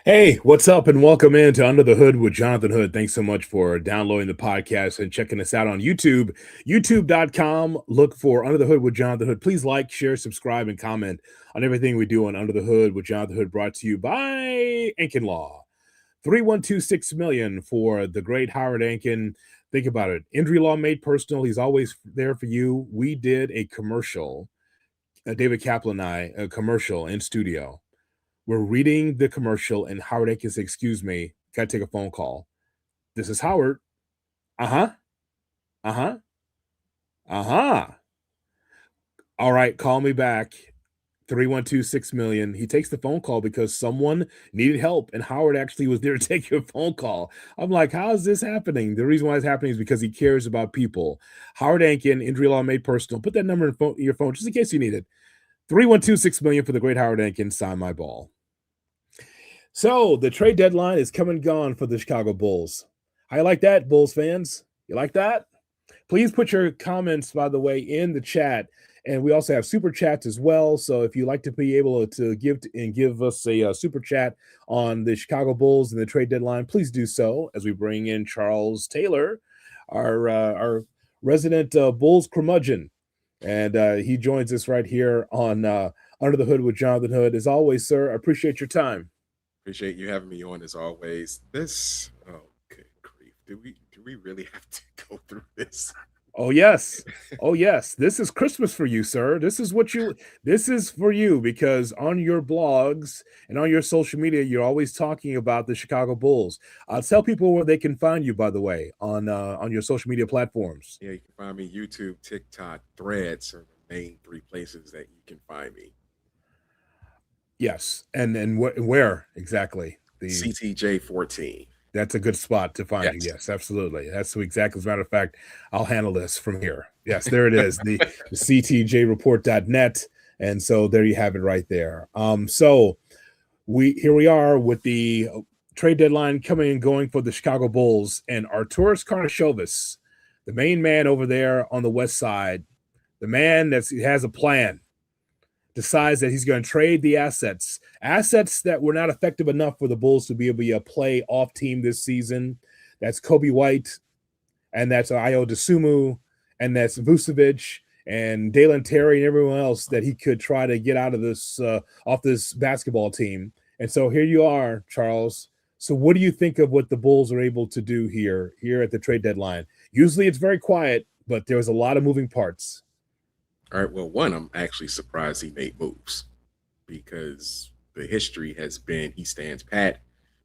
Hey, what's up, and welcome into Under the Hood with Jonathan Hood. Thanks so much for downloading the podcast and checking us out on YouTube, youtube.com. Look for Under the Hood with Jonathan Hood. Please like, share, subscribe, and comment on everything we do on Under the Hood with Jonathan Hood, brought to you by Ankin Law. 3126 million for the great Howard Ankin. Think about it. Injury law made personal. He's always there for you. We did a commercial, David Kaplan and I, a commercial in studio. We're reading the commercial, and Howard Ankin said, "Excuse me, got to take a phone call. This is Howard." Uh-huh. Uh-huh. Uh-huh. All right, call me back. 3126 million. He takes the phone call because someone needed help, and Howard actually was there to take your phone call. I'm like, how is this happening? The reason why it's happening is because he cares about people. Howard Ankin, injury law made personal. Put that number in your phone just in case you need it. 3126 million for the great Howard Ankin. Sign my ball. So the trade deadline is come and gone for the Chicago Bulls. How you like that, Bulls fans? You like that? Please put your comments, by the way, in the chat. And we also have super chats as well. So if you'd like to be able to give us a super chat on the Chicago Bulls and the trade deadline, please do so as we bring in Charles Taylor, our resident Bulls curmudgeon. And he joins us right here on Under the Hood with Jonathan Hood. As always, sir, I appreciate your time. Appreciate you having me on as always. This, oh, good grief. Do we really have to go through this? Oh, yes. Oh, yes. This is Christmas for you, sir. This is for you, because on your blogs and on your social media, you're always talking about the Chicago Bulls. Tell people where they can find you, by the way, on your social media platforms. Yeah, you can find me YouTube, TikTok, Threads are the main three places that you can find me. Yes. And where exactly? The CTJ14. That's a good spot to find you. Yes, absolutely. That's exactly. As a matter of fact, I'll handle this from here. Yes, there it is. The CTJreport.net. And so there you have it right there. So here we are with the trade deadline coming and going for the Chicago Bulls, and Arturas Karnisovas, the main man over there on the west side, the man that has a plan, decides that he's going to trade the assets that were not effective enough for the Bulls to be able to be a playoff team this season. That's Kobe White, and that's Ayo Dosunmu, and that's Vucevic and Dalen Terry and everyone else that he could try to get out of this off this basketball team. And so here you are, Charles. So what do you think of what the Bulls are able to do here at the trade deadline? Usually it's very quiet, but there's a lot of moving parts. All right. Well, one, I'm actually surprised he made moves, because the history has been he stands pat,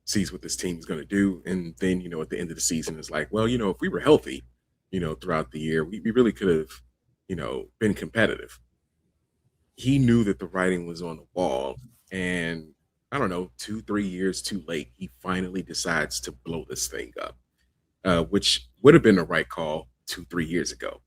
sees what this team is going to do. And then, at the end of the season, it's like, well, if we were healthy, throughout the year, we really could have, been competitive. He knew that the writing was on the wall. And I don't know, 2-3 years too late, he finally decides to blow this thing up, which would have been the right call 2-3 years ago.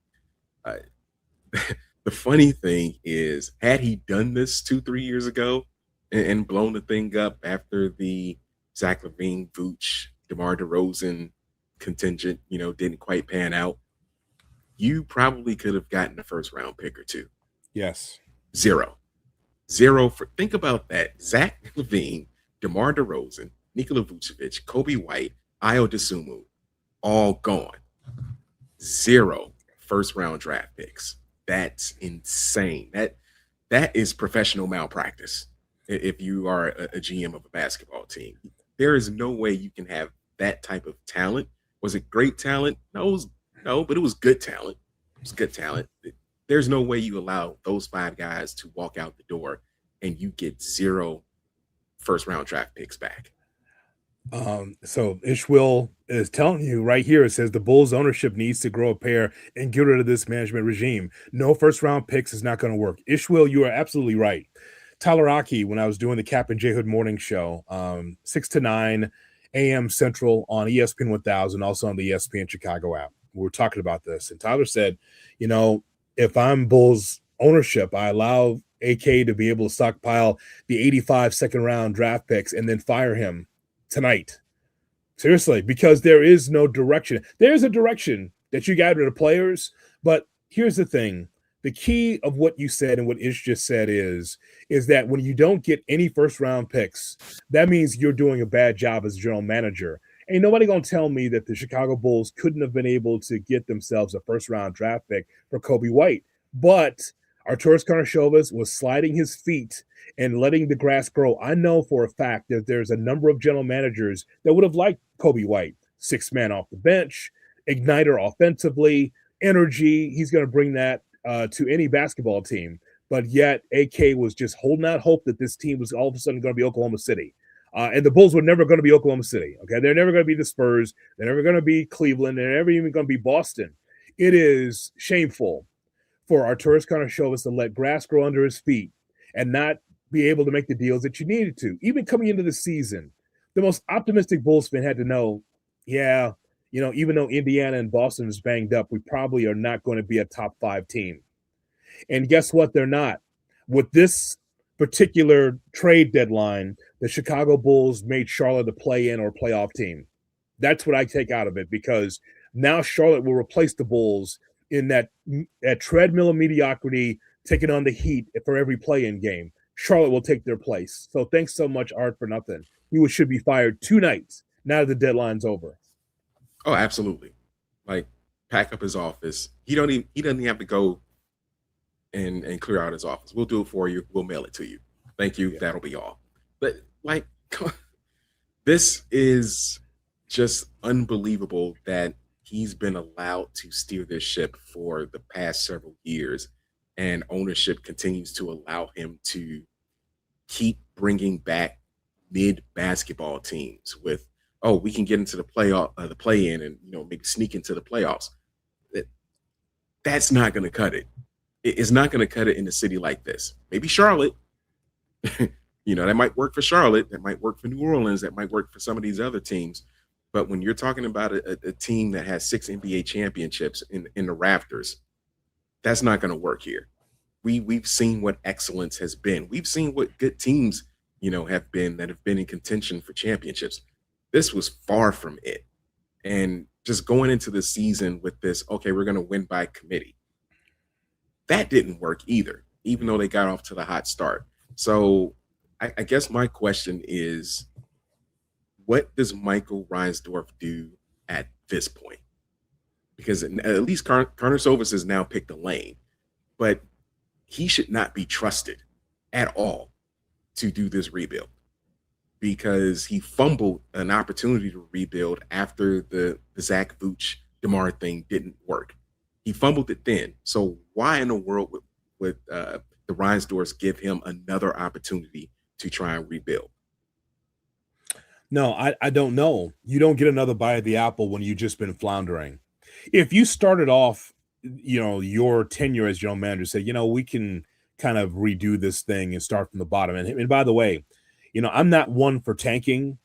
The funny thing is, had he done this 2-3 years ago and blown the thing up after the Zach LaVine, Vooch, DeMar DeRozan contingent, didn't quite pan out, you probably could have gotten a first round pick or two. Yes. Zero for, think about that. Zach LaVine, DeMar DeRozan, Nikola Vucevic, Kobe White, Ayo Dosunmu, all gone. 0 first round draft picks. That's insane. That is professional malpractice. If you are a GM of a basketball team, there is no way you can have that type of talent. Was it great talent? No, but it was good talent. It was good talent. There's no way you allow those 5 guys to walk out the door and you get 0 first round draft picks back. So Ishwill is telling you right here, it says the Bulls ownership needs to grow a pair and get rid of this management regime. No first round picks is not going to work. Ishwill, you are absolutely right. Tyler Aki when I was doing the Cap and J Hood morning show, 6 to 9 a.m. Central on ESPN 1000, also on the ESPN Chicago app. We were talking about this, and Tyler said, if I'm Bulls ownership, I allow AK to be able to stockpile the 85 second round draft picks and then fire him tonight. Seriously, because there is no direction. There's a direction that you got rid of players, but here's the thing. The key of what you said and what Ish just said is that when you don't get any first round picks, that means you're doing a bad job as general manager. Ain't nobody gonna tell me that the Chicago Bulls couldn't have been able to get themselves a first round draft pick for Kobe White. But Arturas Karnisovas was sliding his feet and letting the grass grow. I know for a fact that there's a number of general managers that would have liked Kobe White, 6 man off the bench, igniter offensively, energy. He's going to bring that to any basketball team. But yet, AK was just holding out hope that this team was all of a sudden going to be Oklahoma City. And the Bulls were never going to be Oklahoma City. Okay, they're never going to be the Spurs. They're never going to be Cleveland. They're never even going to be Boston. It is shameful for Arturas Karnisovas to let grass grow under his feet and not be able to make the deals that you needed to. Even coming into the season, the most optimistic Bulls fan had to know, even though Indiana and Boston is banged up, we probably are not going to be a top 5 team. And guess what? They're not. With this particular trade deadline, the Chicago Bulls made Charlotte a play-in or playoff team. That's what I take out of it, because now Charlotte will replace the Bulls in that treadmill of mediocrity, taking on the Heat for every play-in game. Charlotte will take their place. So thanks so much, Art, for nothing. He should be fired 2 nights now that the deadline's over. Oh, absolutely. Like, pack up his office. He doesn't even have to go and clear out his office. We'll do it for you. We'll mail it to you. Thank you. Yeah. That'll be all. But like, this is just unbelievable that he's been allowed to steer this ship for the past several years, and ownership continues to allow him to keep bringing back mid basketball teams with, we can get into the play-in, and maybe sneak into the playoffs. That's not going to cut it. It's not going to cut it in a city like this. Maybe Charlotte, that might work for Charlotte. That might work for New Orleans. That might work for some of these other teams. But when you're talking about a team that has 6 NBA championships in the rafters, that's not going to work here. We've seen what excellence has been. We've seen what good teams, have been in contention for championships. This was far from it. And just going into the season with this, okay, we're going to win by committee. That didn't work either, even though they got off to the hot start. So I guess my question is, what does Michael Reinsdorf do at this point? Because at least Karnisovas has now picked a lane, but he should not be trusted at all to do this rebuild, because he fumbled an opportunity to rebuild after the Zach Vooch DeMar thing didn't work. He fumbled it then. So why in the world would the Reinsdorfs give him another opportunity to try and rebuild? No, I don't know. You don't get another bite of the apple when you've just been floundering. If you started off, your tenure as general manager, said, we can kind of redo this thing and start from the bottom. And by the way, I'm not one for tanking.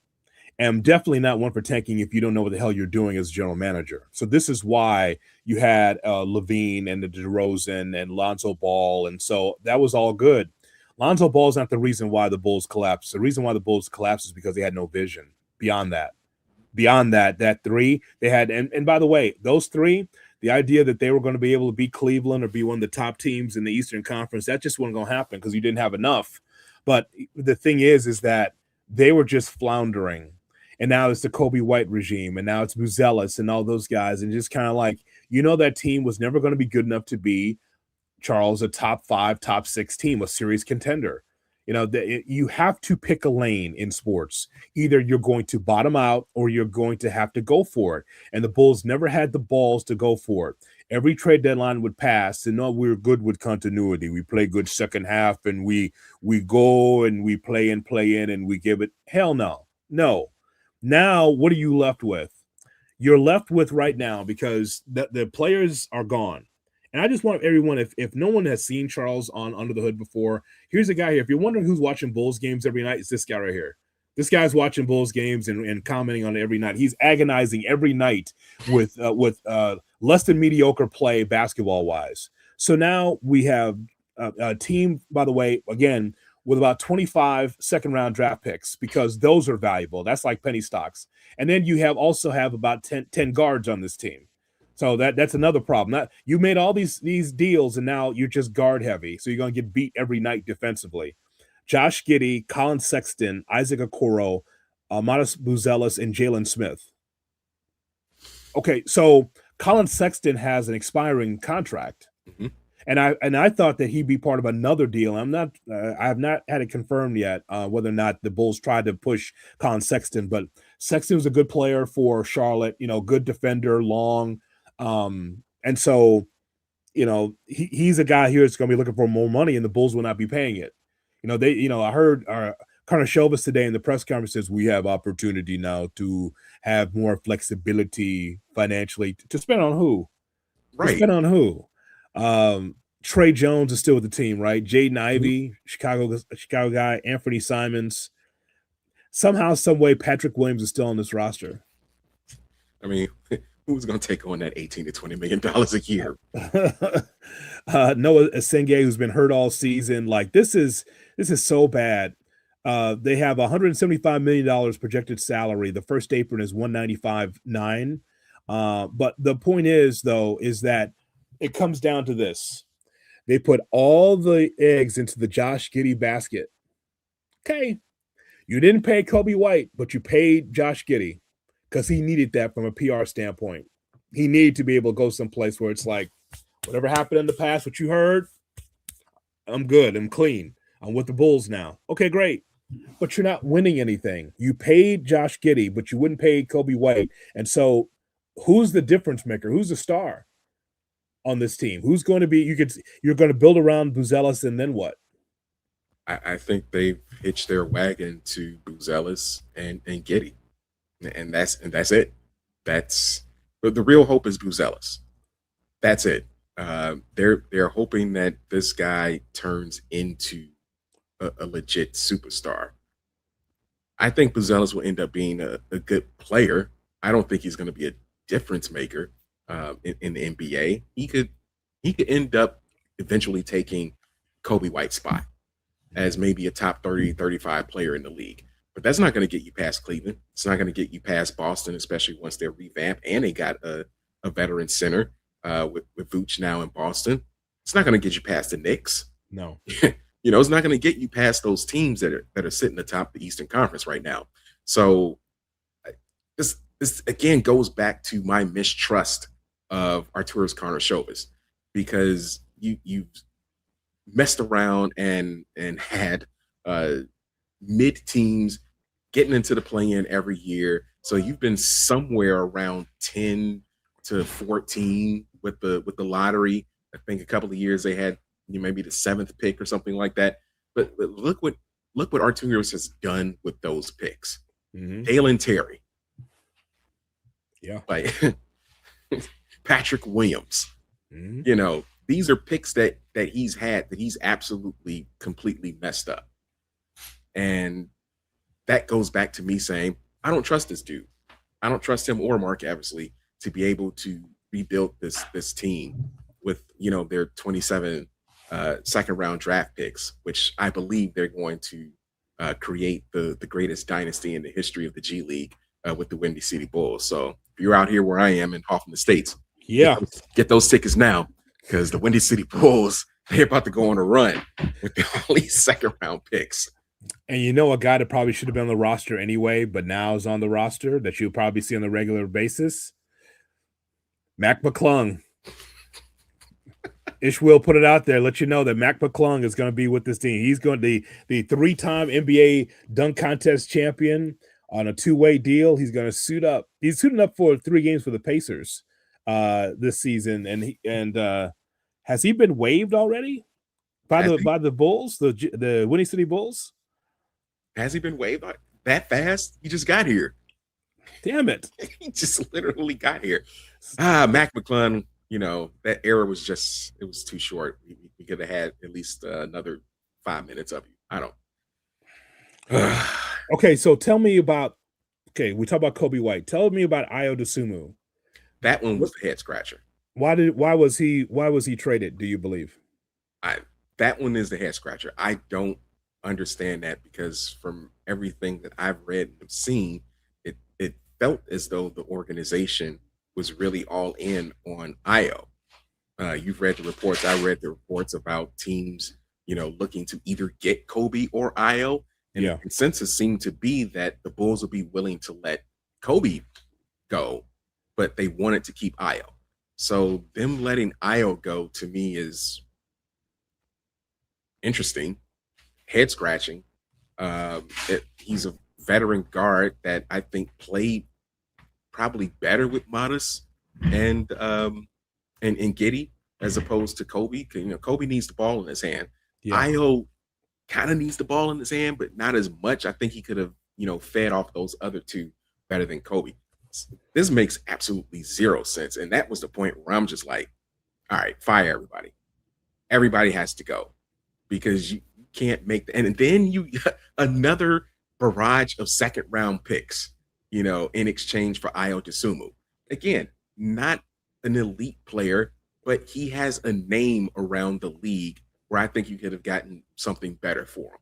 I'm definitely not one for tanking if you don't know what the hell you're doing as general manager. So this is why you had Levine and the DeRozan and Lonzo Ball. And so that was all good. Lonzo Ball is not the reason why the Bulls collapsed. The reason why the Bulls collapsed is because they had no vision beyond that. Beyond that 3, they had, and by the way, those 3, the idea that they were going to be able to beat Cleveland or be one of the top teams in the Eastern Conference, that just wasn't going to happen because you didn't have enough. But the thing is that they were just floundering. And now it's the Kobe White regime, and now it's Buzelis and all those guys, and just kind of like, that team was never going to be good enough to be, Charles, a top 5, top 6 team, a serious contender. You have to pick a lane in sports. Either you're going to bottom out or you're going to have to go for it. And the Bulls never had the balls to go for it. Every trade deadline would pass, and we're good with continuity. We play good second half, and we go and we play in, and we give it. Hell no. No. Now, what are you left with? You're left with right now, because the players are gone. And I just want everyone, if no one has seen Charles on Under the Hood before, here's a guy here. If you're wondering who's watching Bulls games every night, it's this guy right here. This guy's watching Bulls games and commenting on it every night. He's agonizing every night with less than mediocre play basketball wise. So now we have a team, by the way, again, with about 25 second round draft picks because those are valuable. That's like penny stocks. And then you also have about 10 guards on this team. So that's another problem. You made all these deals and now you're just guard heavy. So you're going to get beat every night defensively. Josh Giddey, Colin Sexton, Isaac Okoro, Modest Buzelis, and Jalen Smith. Okay, so Colin Sexton has an expiring contract. Mm-hmm. And I thought that he'd be part of another deal. I have not had it confirmed yet whether or not the Bulls tried to push Colin Sexton, but Sexton was a good player for Charlotte, good defender, long. And so, he's a guy here that's going to be looking for more money and the Bulls will not be paying it. I heard Karnisovas today in the press conference says we have opportunity now to have more flexibility financially to spend on who? Right. To spend on who? Trey Jones is still with the team, right? Jaden Ivey, Chicago guy, Anthony Simons. Somehow, some way, Patrick Williams is still on this roster. I mean, who's going to take on that $18 to $20 million a year? Noah Asenge, who's been hurt all season. Like this is so bad. They have $175 million projected salary. The first apron is $195.9. But the point is, though, is that it comes down to this. They put all the eggs into the Josh Giddey basket. Okay. You didn't pay Kobe White, but you paid Josh Giddey because he needed that from a PR standpoint. He needed to be able to go someplace where it's like, whatever happened in the past, what you heard, I'm good. I'm clean. I'm with the Bulls now. Okay, great. But you're not winning anything. You paid Josh Giddey, but you wouldn't pay Kobe White. And so who's the difference maker? Who's the star on this team? Who's going to be, you're going to build around Buzelis and then what? I think they've hitched their wagon to Buzelis and Giddey. And that's it. That's the real hope is Buzelis. That's it. They're hoping that this guy turns into a legit superstar. I think Buzelis will end up being a good player. I don't think he's going to be a difference maker in the NBA. He could end up eventually taking Kobe White's spot as maybe a top 30, 35 player in the league. But that's not going to get you past Cleveland. It's not going to get you past Boston, especially once they're revamped and they got a veteran center with Vooch now in Boston. It's not going to get you past the Knicks. No. It's not going to get you past those teams that are sitting atop the Eastern Conference right now. So this again goes back to my mistrust of Arturas Karnisovas because you've messed around and had mid teams getting into the play-in every year. So you've been somewhere around 10 to 14 with the lottery. I think a couple of years they had maybe the 7th pick or something like that. But look what Arturas has done with those picks. Mm-hmm. Dalen Terry. Yeah. Like Patrick Williams. Mm-hmm. These are picks that he's had that he's absolutely completely messed up. And that goes back to me saying, I don't trust this dude. I don't trust him or Mark Eversley to be able to rebuild this team with, their 27 second round draft picks, which I believe they're going to create the greatest dynasty in the history of the G League with the Windy City Bulls. So if you're out here where I am in Hoffman Estates, get those tickets now because the Windy City Bulls, they're about to go on a run with all these second round picks. And a guy that probably should have been on the roster anyway, but now is on the roster that you'll probably see on a regular basis. Mac McClung. Ish will put it out there, let you know that Mac McClung is going to be with this team. He's going to be the 3-time NBA dunk contest champion on a 2-way deal. He's going to suit up. He's suiting up for 3 games for the Pacers this season. And has he been waived already by the Bulls, the Windy City Bulls? Has he been waived that fast? He just got here. Damn it. He just literally got here. Mac McClung, that era was just, it was too short. We could have had at least another 5 minutes of you. I don't. Okay, so tell me about. Okay, we talk about Kobe White. Tell me about Io DeSumo. That one What? was the head scratcher. Why was he traded? Do you believe? I That one is the head scratcher. I don't understand that because from everything that I've read and seen, it felt as though the organization was really all in on Io. You've read the reports. I read the reports about teams, looking to either get Kobe or Io, and the Yeah. consensus seemed to be that the Bulls would be willing to let Kobe go, but they wanted to keep Io. So them letting Io go to me is interesting, head scratching. He's a veteran guard that I think played probably better with Modest and and Giddy as opposed to Kobe. Kobe needs the ball in his hand. Yeah. Io kind of needs the ball in his hand, but not as much. I think he could have, fed off those other two better than Kobe. This makes absolutely zero sense. And that was the point where I'm just like, all right, fire everybody. Everybody has to go because you can't make and then you another barrage of second round picks, in exchange for Io DeSumo. Again, not an elite player, but he has a name around the league where I think you could have gotten something better for him.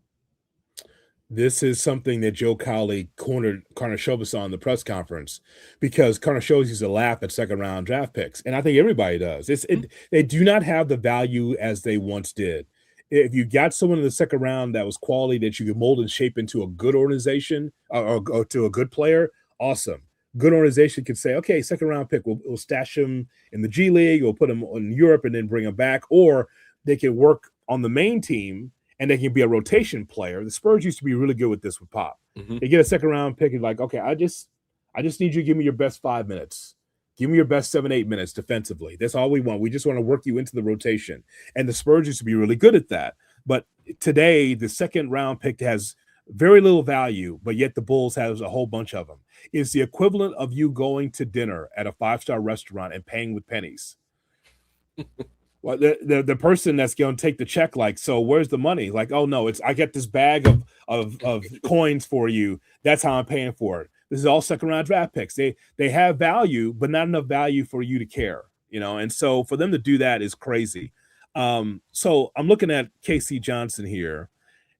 This is something that Joe Cowley cornered Karnisovas on the press conference because Karnisovas used to laugh at second round draft picks, and I think everybody does. They do not have the value as they once did. If you got someone in the second round that was quality that you could mold and shape into a good organization or to a good player, awesome. Good organization could say, okay, second round pick, we'll stash him in the G League, we'll put him in Europe and then bring him back, or they can work on the main team and they can be a rotation player. The Spurs used to be really good with this with Pop. Mm-hmm. They get a second round pick and like, okay, I just need you to give me your best 5 minutes. Give me your best 7, 8 minutes defensively. That's all we want. We just want to work you into the rotation. And the Spurs used to be really good at that. But today, the second round pick has very little value, but yet the Bulls has a whole bunch of them. It's the equivalent of you going to dinner at a 5-star restaurant and paying with pennies. Well, the person that's going to take the check, like, so where's the money? Like, oh no, I get this bag of coins for you. That's how I'm paying for it. This is all second round draft picks. They have value, but not enough value for you to care, And so for them to do that is crazy. So I'm looking at KC Johnson here.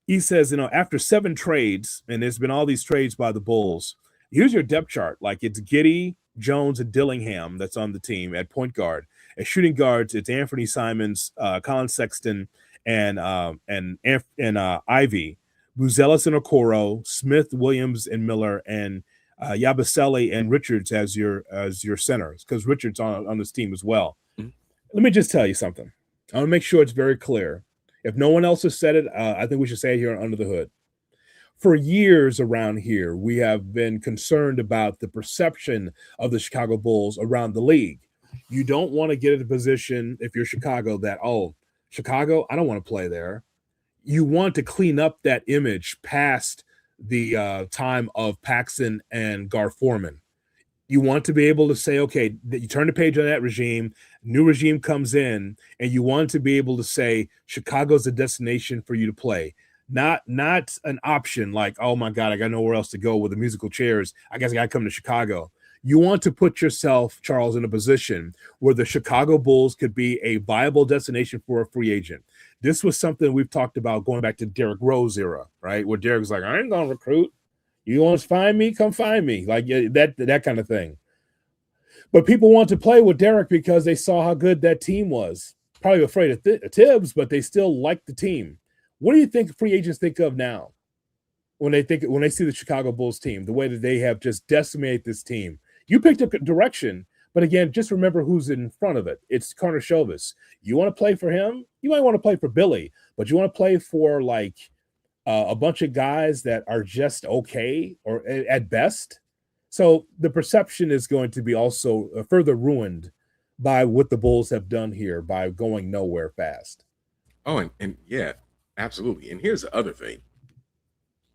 He says, after 7 trades, and there's been all these trades by the Bulls, here's your depth chart. Like it's Giddy, Jones, and Dillingham that's on the team at point guard. At shooting guards, it's Anthony Simons, Colin Sexton, and Ivy, Buzelis and Okoro, Smith, Williams, and Miller, and Yabusele and Richards as your centers because Richards on this team as well. Mm-hmm. Let me just tell you something. I want to make sure it's very clear. If no one else has said it, I think we should say it here on Under the Hood. For years around here, we have been concerned about the perception of the Chicago Bulls around the league. You don't want to get in a position, if you're Chicago, that, oh, Chicago, I don't want to play there. You want to clean up that image past the time of Paxson and Gar Forman. You want to be able to say, okay, that you turn the page on that regime, new regime comes in, and you want to be able to say Chicago's a destination for you to play. Not an option like, oh my God, I got nowhere else to go with the musical chairs. I guess I got to come to Chicago. You want to put yourself, Charles, in a position where the Chicago Bulls could be a viable destination for a free agent. This was something we've talked about going back to Derrick Rose era, right? Where Derrick was like, I ain't going to recruit. You want to find me? Come find me. Like that kind of thing. But people want to play with Derrick because they saw how good that team was. Probably afraid of Tibbs, but they still like the team. What do you think free agents think of now when they see the Chicago Bulls team, the way that they have just decimated this team? You picked a direction, but again, just remember who's in front of it. It's Karnisovas. You want to play for him? You might want to play for Billy, but you want to play for like a bunch of guys that are just okay or at best. So the perception is going to be also further ruined by what the Bulls have done here by going nowhere fast. Oh, and yeah, absolutely. And here's the other thing.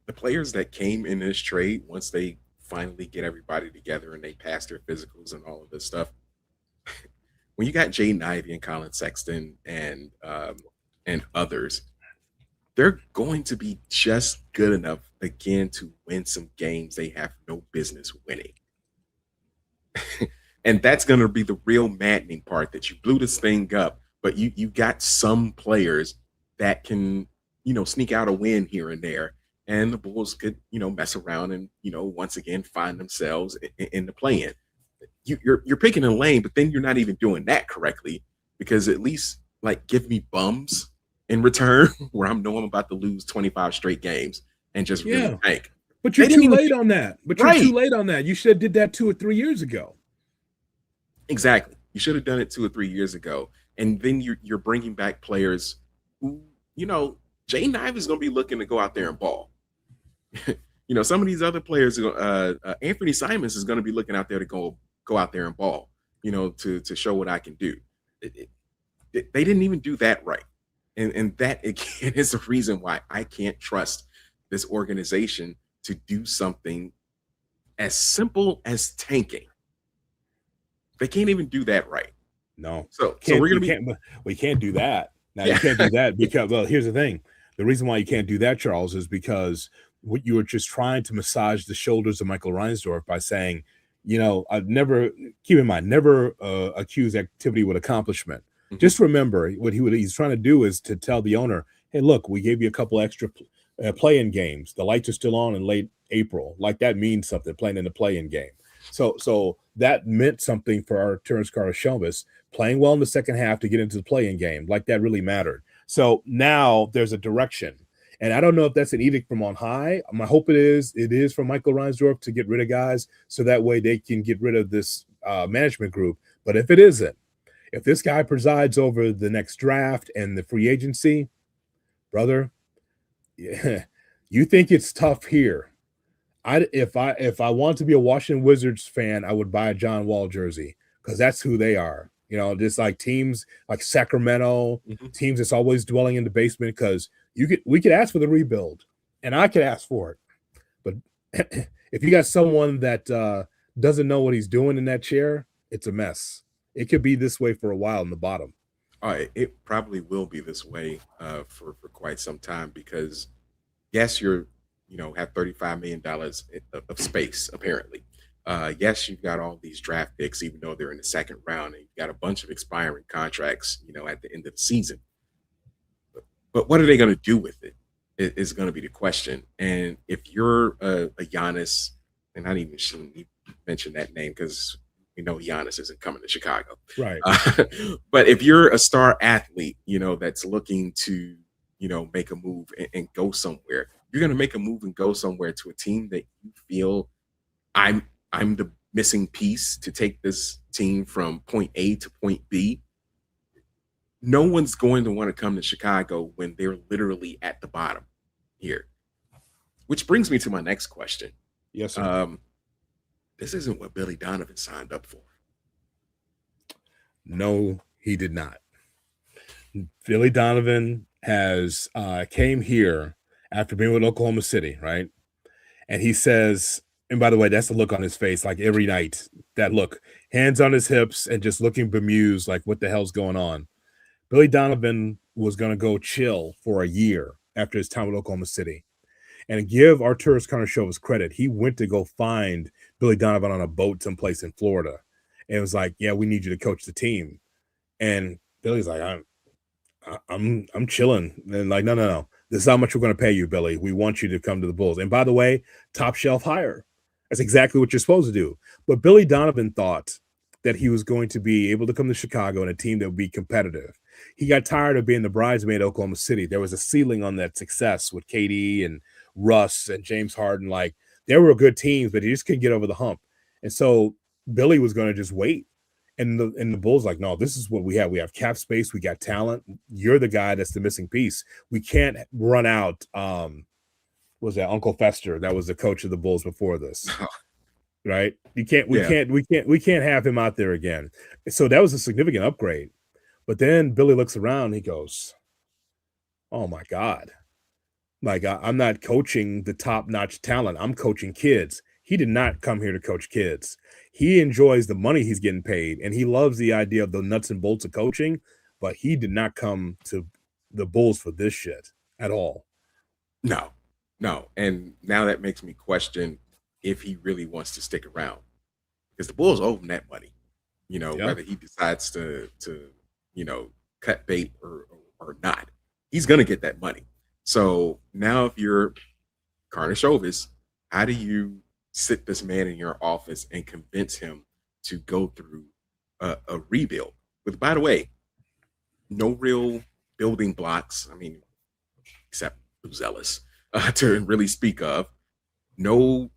The players that came in this trade, once they finally get everybody together and they pass their physicals and all of this stuff, when you got Jaden Ivey and Colin Sexton and others, they're going to be just good enough again to win some games they have no business winning. And that's going to be the real maddening part, that you blew this thing up, but you got some players that can, sneak out a win here and there, and the Bulls could, mess around and, once again find themselves in the play-in. You're picking a lane, but then you're not even doing that correctly, because at least like give me bums in return where I'm about to lose 25 straight games and just really tank. But you're too late on that. You're too late on that. You should have did that 2 or 3 years ago. Exactly. You should have done it 2 or 3 years ago. And then you're bringing back players who, Jaden Ivey is going to be looking to go out there and ball. Some of these other players, Anthony Simons is going to be looking out there to go out there and ball, to show what I can do. They didn't even do that right. And that, again, is the reason why I can't trust this organization to do something as simple as tanking. They can't even do that right. No. So we're going to be. We can't do that. Now, you can't do that because, well, here's the thing. The reason why you can't do that, Charles, is because what you were just trying to massage the shoulders of Michael Reinsdorf by saying, I've never, keep in mind, never accuse activity with accomplishment. Mm-hmm. Just remember what he's trying to do is to tell the owner, hey, look, we gave you a couple extra play-in games. The lights are still on in late April. Like, that means something, playing in the play-in game. So that meant something for our Terrence Carter-Shelvis, playing well in the second half to get into the play-in game. Like, that really mattered. So now there's a direction. And I don't know if that's an edict from on high. My hope it is. It is from Michael Reinsdorf to get rid of guys so that way they can get rid of this management group. But if it isn't, if this guy presides over the next draft and the free agency, brother, you think it's tough here. If I want to be a Washington Wizards fan, I would buy a John Wall jersey because that's who they are. Just like teams like Sacramento, teams that's always dwelling in the basement, because we could ask for the rebuild, and I could ask for it. But if you got someone that doesn't know what he's doing in that chair, it's a mess. It could be this way for a while in the bottom. It probably will be this way for quite some time, because yes, you're have $35 million of space, apparently. Yes, you've got all these draft picks, even though they're in the second round, and you've got a bunch of expiring contracts, at the end of the season. But what are they going to do with it is going to be the question. And if you're a Giannis, and I didn't even mention that name because Giannis isn't coming to Chicago. Right. But if you're a star athlete, that's looking to, make a move and go somewhere, you're going to make a move and go somewhere to a team that you feel I'm the missing piece to take this team from point A to point B. No one's going to want to come to Chicago when they're literally at the bottom here. Which brings me to my next question. Yes, sir. This isn't what Billy Donovan signed up for. No, he did not. Billy Donovan has came here after being with Oklahoma City, right? And he says, and by the way, that's the look on his face, like every night, that look, hands on his hips and just looking bemused, like what the hell's going on? Billy Donovan was going to go chill for a year after his time with Oklahoma City. And give Arturas Karnisovas credit, he went to go find Billy Donovan on a boat someplace in Florida. And it was like, yeah, we need you to coach the team. And Billy's like, I'm chilling. And like, no. This is how much we're going to pay you, Billy. We want you to come to the Bulls. And by the way, top shelf hire. That's exactly what you're supposed to do. But Billy Donovan thought that he was going to be able to come to Chicago and a team that would be competitive. He got tired of being the bridesmaid at Oklahoma City. There was a ceiling on that success with KD and Russ and James Harden. Like, they were good teams, but he just couldn't get over the hump. And so Billy was going to just wait. And the Bulls like, no, this is what we have. We have cap space. We got talent. You're the guy that's the missing piece. We can't run out. Was that Uncle Fester? That was the coach of the Bulls before this, right? We can't have him out there again. So that was a significant upgrade. But then Billy looks around. And he goes, oh my God. Like, I'm not coaching the top-notch talent. I'm coaching kids. he did not come here to coach kids. He enjoys the money he's getting paid, and he loves the idea of the nuts and bolts of coaching, but he did not come to the Bulls for this shit at all. No, no. And now that makes me question if he really wants to stick around because the Bulls owe him that money. Yeah. Whether he decides to cut bait or not, he's gonna get that money. So now, if you're Karnisovas, how do you sit this man in your office and convince him to go through a rebuild? With, by the way, no real building blocks. I mean, except Zealous to really speak of. No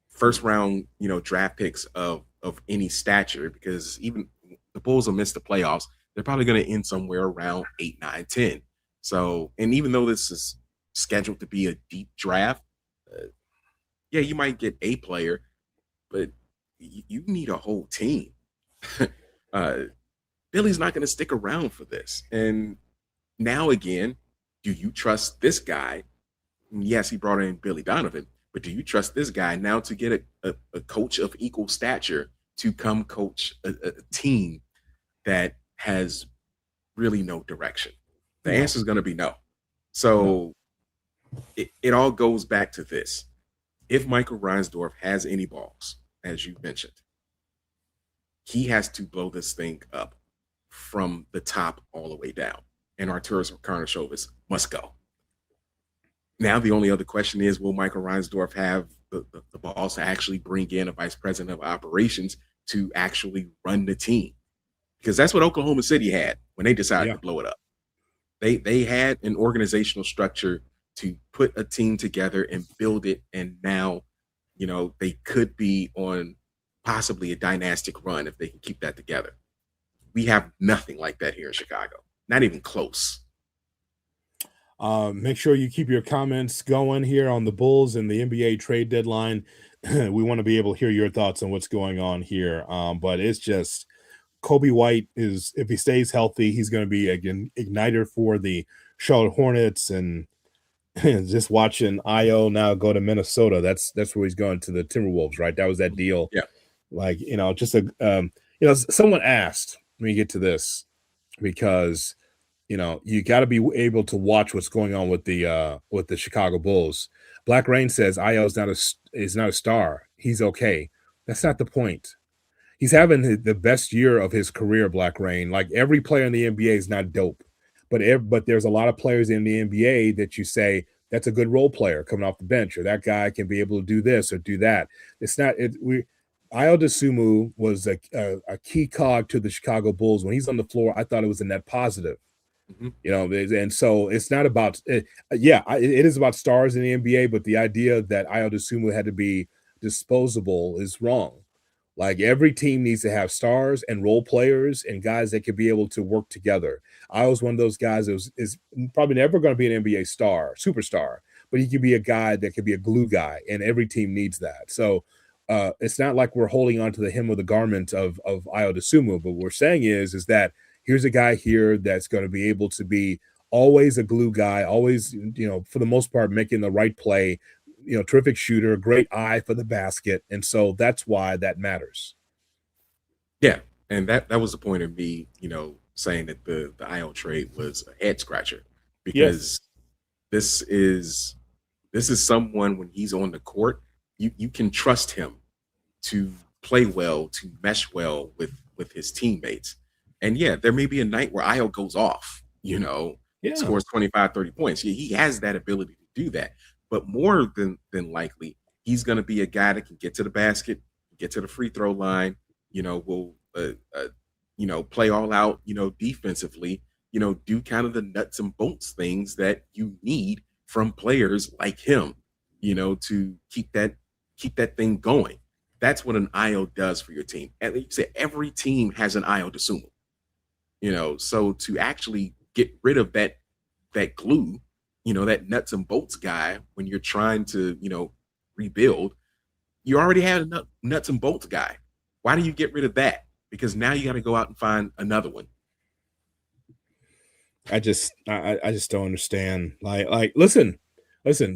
first round, draft picks of any stature because even the Bulls will miss the playoffs. They're probably going to end somewhere around 8, 9, 10. So, and even though this is scheduled to be a deep draft, yeah, you might get a player, but you need a whole team. uh, Billy's not going to stick around for this. And now again, do you trust this guy? Yes, he brought in Billy Donovan, but do you trust this guy now to get a coach of equal stature to come coach a team that has really no direction? The No. answer is going to be no. So it all goes back to this. If Michael Reinsdorf has any balls, as you mentioned, he has to blow this thing up from the top all the way down. And Arturas Karnisovas must go. Now, the only other question is, will Michael Reinsdorf have the balls to actually bring in a vice president of operations to actually run the team? Because that's what Oklahoma City had when they decided to blow it up. They had an organizational structure to put a team together and build it. And now, they could be on possibly a dynastic run if they can keep that together. We have nothing like that here in Chicago. Not even close. Make sure you keep your comments going here on the Bulls and the NBA trade deadline. We want to be able to hear your thoughts on what's going on here. But it's just Kobe White is, if he stays healthy, he's going to be an igniter for the Charlotte Hornets. And just watching Io now go to Minnesota, that's where he's going, to the Timberwolves, right? That was that deal. Yeah. Like, someone asked, let me get to this, because you got to be able to watch what's going on with the Chicago Bulls. Black Rain says Io is not a star. He's okay. That's not the point. He's having the best year of his career, Black Rain. Like, every player in the NBA is not dope, but there's a lot of players in the NBA that you say that's a good role player coming off the bench, or that guy can be able to do this or do that. It's not it. Ayo Dosunmu was a key cog to the Chicago Bulls. When he's on the floor, I thought it was a net positive. Mm-hmm. And so it's not about it is about stars in the NBA, but the idea that Ayo Dosunmu had to be disposable is wrong. Like, every team needs to have stars and role players and guys that can be able to work together. I was one of those guys that is probably never going to be an NBA superstar, but he could be a guy that could be a glue guy, and every team needs that. So it's not like we're holding on to the hem of the garment of Ayo Dosunmu, but what we're saying is that here's a guy here that's going to be able to be always a glue guy, always, for the most part, making the right play, terrific shooter, great eye for the basket. And so that's why that matters. Yeah. And that was the point of me, saying that the Ayo trade was a head scratcher, because this is someone, when he's on the court, you can trust him to play well, to mesh well with his teammates. And yeah, there may be a night where Ayo goes off, scores 25, 30 points. He has that ability to do that. But more than likely, he's going to be a guy that can get to the basket, get to the free throw line, will play all out, defensively, do kind of the nuts and bolts things that you need from players like him, to keep that thing going. That's what an Ayo does for your team. And you say every team has an Ayo Dosunmu, so to actually get rid of that glue, that nuts and bolts guy, when you're trying to, rebuild, you already had a nuts and bolts guy. Why do you get rid of that? Because now you got to go out and find another one. I just don't understand. Like, listen,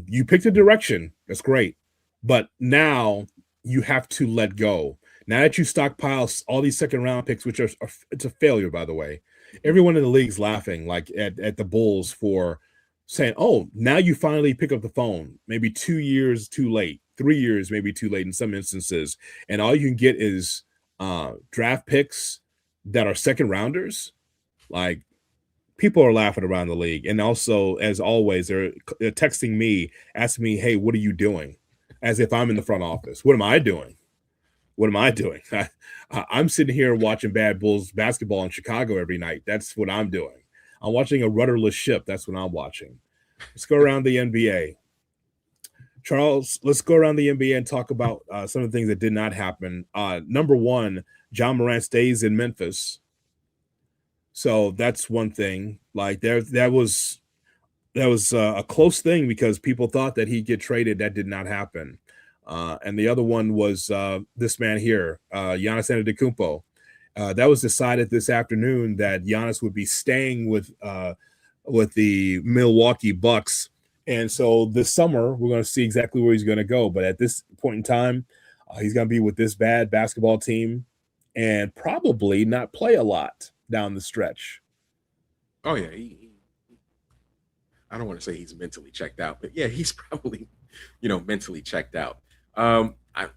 you picked a direction. That's great. But now you have to let go. Now that you stockpile all these second round picks, which are it's a failure, by the way. Mhm. Everyone in the league's laughing like at the Bulls for saying, "Oh, now you finally pick up the phone. Maybe 2 years too late, 3 years maybe too late in some instances, and all you can get is draft picks that are second rounders." Like people are laughing around the league, and also as always, they're texting me, asking me, "Hey, what are you doing?" As if I'm in the front office. What am I doing? What am I doing? I'm sitting here watching Bad Bulls basketball in Chicago every night. That's what I'm doing. I'm watching a rudderless ship. That's what I'm watching. Let's go around the NBA. Charles, let's go around the NBA and talk about some of the things that did not happen. Number one, John Morant stays in Memphis. So that's one thing. Like that was a close thing because people thought that he'd get traded. That did not happen. And the other one was this man here, Giannis Antetokounmpo. That was decided this afternoon that Giannis would be staying with the Milwaukee Bucks, and so this summer we're going to see exactly where he's going to go. But at this point in time, he's going to be with this bad basketball team, and probably not play a lot down the stretch. Oh yeah, I don't want to say he's mentally checked out, but yeah, he's probably, mentally checked out.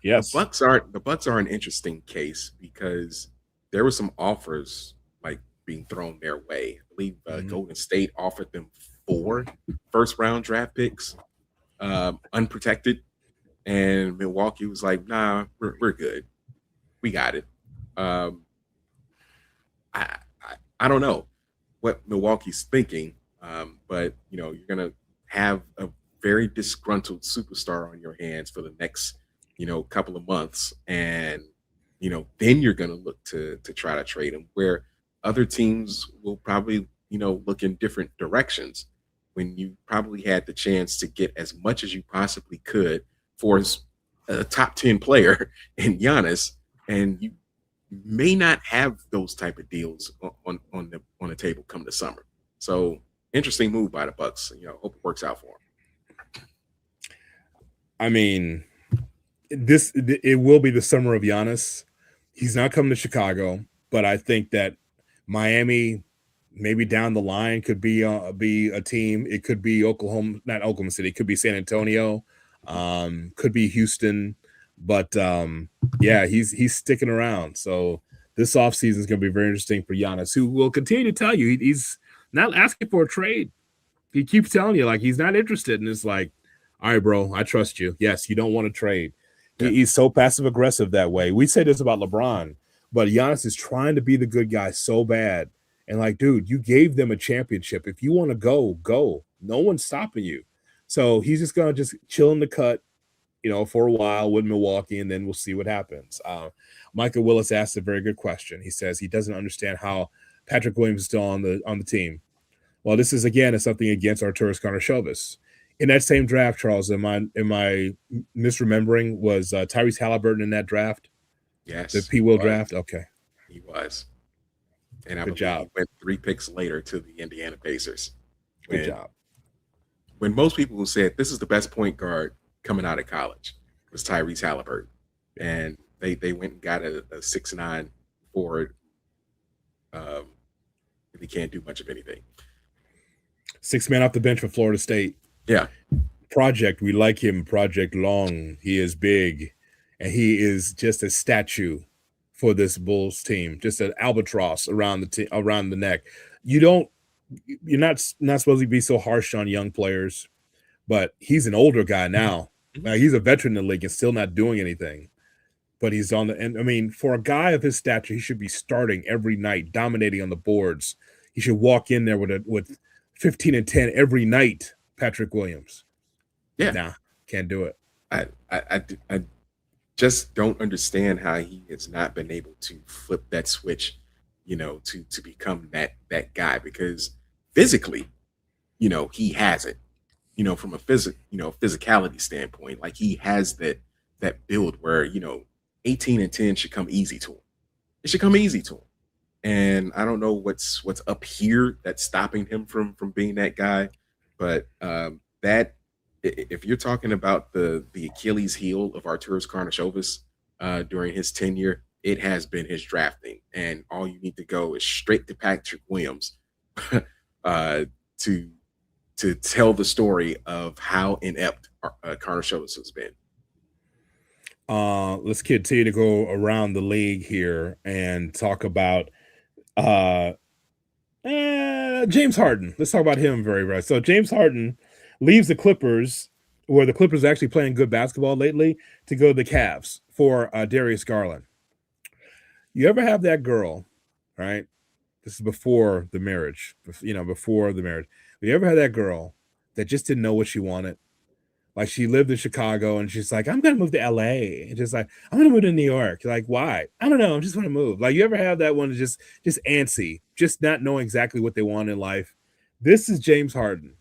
Yes. The Bucks are an interesting case because there were some offers like being thrown their way. I believe Mhm. Golden State offered them 4 first round draft picks, unprotected, and Milwaukee was like, "Nah, we're good. We got it." Um, I don't know what Milwaukee's thinking, but you're gonna have a very disgruntled superstar on your hands for the next couple of months, and then you're gonna look to try to trade him. Where other teams will probably look in different directions when you probably had the chance to get as much as you possibly could for a top 10 player in Giannis, and you may not have those type of deals on the table come the summer. So interesting move by the Bucks. Hope it works out for them. I mean, it will be the summer of Giannis. He's not coming to Chicago, but I think that Miami, maybe down the line, could be a team. It could be Oklahoma, not Oklahoma City. It could be San Antonio, could be Houston, but yeah, he's sticking around. So this offseason is going to be very interesting for Giannis, who will continue to tell you he's not asking for a trade. He keeps telling you like he's not interested, and it's like, all right, bro, I trust you. Yes, you don't want to trade. Yeah, He's so passive aggressive that way. We say this about LeBron, but Giannis is trying to be the good guy so bad. And like, dude, you gave them a championship. If you want to go, go. No one's stopping you. So he's just gonna just chill in the cut, for a while with Milwaukee, and then we'll see what happens. Michael Willis asked a very good question. He says he doesn't understand how Patrick Williams is still on the team. Well, this is again something against Arturas Karnisovas. In that same draft, Charles, am I misremembering? Was Tyrese Halliburton in that draft? The yes, P. he Will was. draft? Okay. He was, and I Good believe he job. went 3 picks later to the Indiana Pacers. Good When job. when most people said this is the best point guard coming out of college was Tyrese Halliburton, and they went and got a 6'9" forward. Um, he can't do much of anything. 6 man off the bench for Florida State. Yeah, Project, we like him. Project Long. He is big, and he is just a statue for this Bulls team. Just an albatross around around the neck. You don't. You're not supposed to be so harsh on young players, but he's an older guy now. He's a veteran in the league and still not doing anything. But he's on the and I mean, for a guy of his stature, he should be starting every night, dominating on the boards. He should walk in there with 15 and 10 every night. Patrick Williams, yeah. nah, can't do it. I just don't understand how he has not been able to flip that switch, to become that guy because physically, he has it. From a physicality standpoint, like he has that build where 18 and 10 should come easy to him. It should come easy to him. And I don't know what's up here that's stopping him from being that guy, but that if you're talking about the Achilles heel of Arturas Karnisovas, during his tenure, it has been his drafting. And all you need to go is straight to Patrick Williams uh, to tell the story of how inept Connor Schultz has been. Let's continue to go around the league here and talk about uh James Harden. Let's talk about him very right. So James Harden leaves the Clippers, where the Clippers are actually playing good basketball lately, to go to the Cavs for Darius Garland. You ever have that girl, right? This is before the marriage, before the marriage. You ever had that girl that just didn't know what she wanted? Like she lived in Chicago and she's like, I'm gonna move to LA. And just like, I'm gonna move to New York. You're like, why? I don't know. I'm just gonna move. Like you ever have that one just antsy, just not knowing exactly what they want in life? This is James Harden.